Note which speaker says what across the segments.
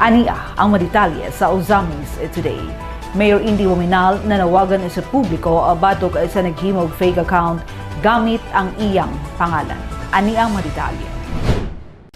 Speaker 1: Ania ang madetalye sa Ozamis Today. Mayor Indy Waminal nanawagan sa publiko batok sa naghimog fake account gamit ang iyang pangalan. Ani ang madetalye.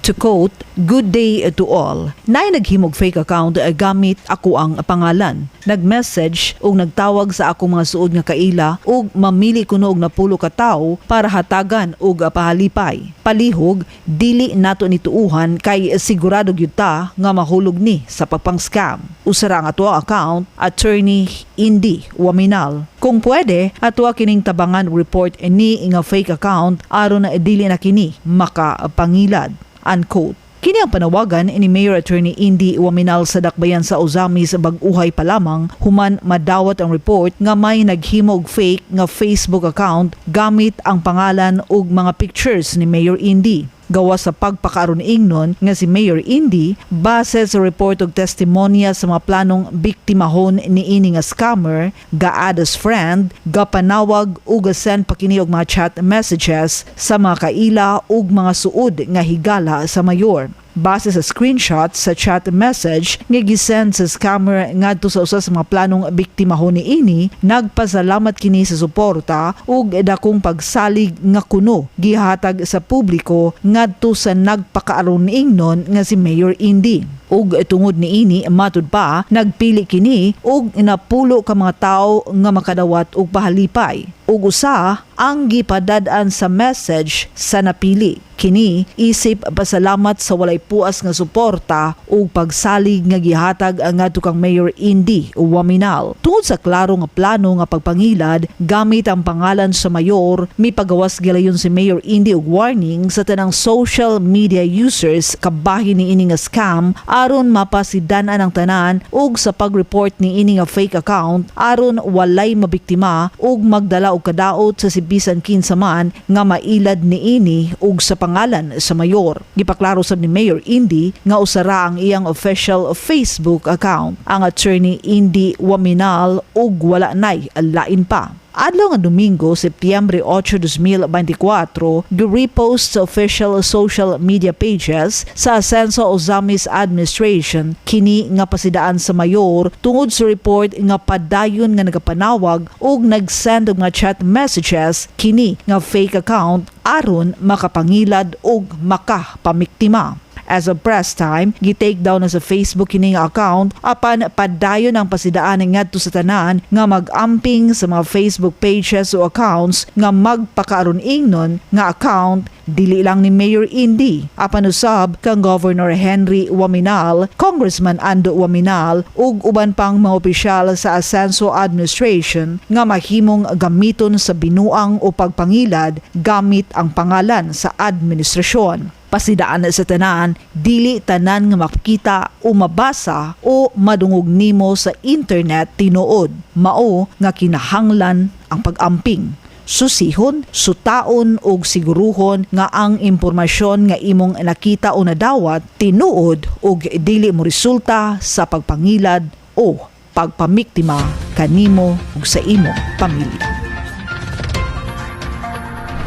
Speaker 1: To quote, "Good day to all. Nay naghimog fake account gamit ako ang pangalan. Nag-message o nagtawag sa akong mga suod nga kaila ug mamili kuno og napulo ka tawo para hatagan og pahalipay. Palihog, dili nato nituuhan kay sigurado gyud ta nga mahulog ni sa pagpang-scam." Usara ang ato account, Attorney Indy Waminal. Kung pwede, ato kining tabangan report ni nga fake account aron dili na kini makapangilad. Unquote. Kini ang panawagan ni Mayor Attorney Indy Waminal sa dakbayan sa Ozamis bag-uhay pa lamang human madawat ang report nga may naghimog fake nga Facebook account gamit ang pangalan ug mga pictures ni Mayor Indy. Gawa sa pagpakaaron ingnon nga si Mayor Indy base sa report og testimonya sa mga planong biktimahon ni ini nga scammer, ga-add as friend, gapanawag ug send pa kini og mga chat messages sa mga kaila ug mga suod nga higala sa mayor. Base sa screenshot sa chat message nga gisend sa scammer ngadto sa usa sa mga planong biktimahon ni ini, nagpasalamat kini sa suporta ug dakong pagsalig nga kuno gihatag sa publiko ngadto sa nagpakaaron ingnon nga si Mayor Indy. Ug tungod ni ini matud pa nagpili kini og napulo ka mga tawo nga makadawat og pahalipay. Ug usa ang gipadad-an sa message sa napili. Kini isip pasalamat sa walay puas nga suporta ug pagsalig nga gihatag ngadto kang Mayor Indy Waminal. Tungod sa klaro nga plano nga pagpangilad gamit ang pangalan sa mayor, mipagawas gilayon si Mayor Indy og warning sa tanang social media users kabahin ni ini nga scam aron mapasidan-an ang tanan ug sa pag-report ni ini nga fake account aron walay mabiktima ug magdala og kadaot sa bisan kinsa man nga mailad ni ini ug sa pangalan sa mayor. Gipaklaro sab ni Mayor Indy nga usara ang iyang official Facebook account, ang Attorney Indy Waminal, ug wala nay lain pa. Adlaw nga Domingo, Setyembre 8, 2024, gi-repost sa official social media pages sa Asenso Ozamis Administration kini nga pasidaan sa mayor tungod sa report nga padayon nga nagapanawag ug nag-send og mga chat messages kini nga fake account aron makapangilad ug makapamiktima. As of press time, gi-take down na sa Facebook kini nga account apan padayon ang pasidaan ngadto sa tanan nga mag-amping sa mga Facebook pages o accounts nga magpakaaron ingnon nga account dili lang ni Mayor Indy apan usab kang Governor Henry Waminal, Congressman Ando Waminal ug uban pang mga opisyal sa Asenso Administration nga mahimong gamiton sa binuang o pagpangilad gamit ang pangalan sa administrasyon. Pasidaan sa tanan, dili tanan nga makita o mabasa o madungog nimo sa internet tinuod. Mao nga kinahanglan ang pag-amping. Susihon, sutaon ug siguruhon nga ang impormasyon nga imong nakita o nadawat tinuod ug dili mo resulta sa pagpangilad o pagpamiktima kanimo ug sa imong pamilya.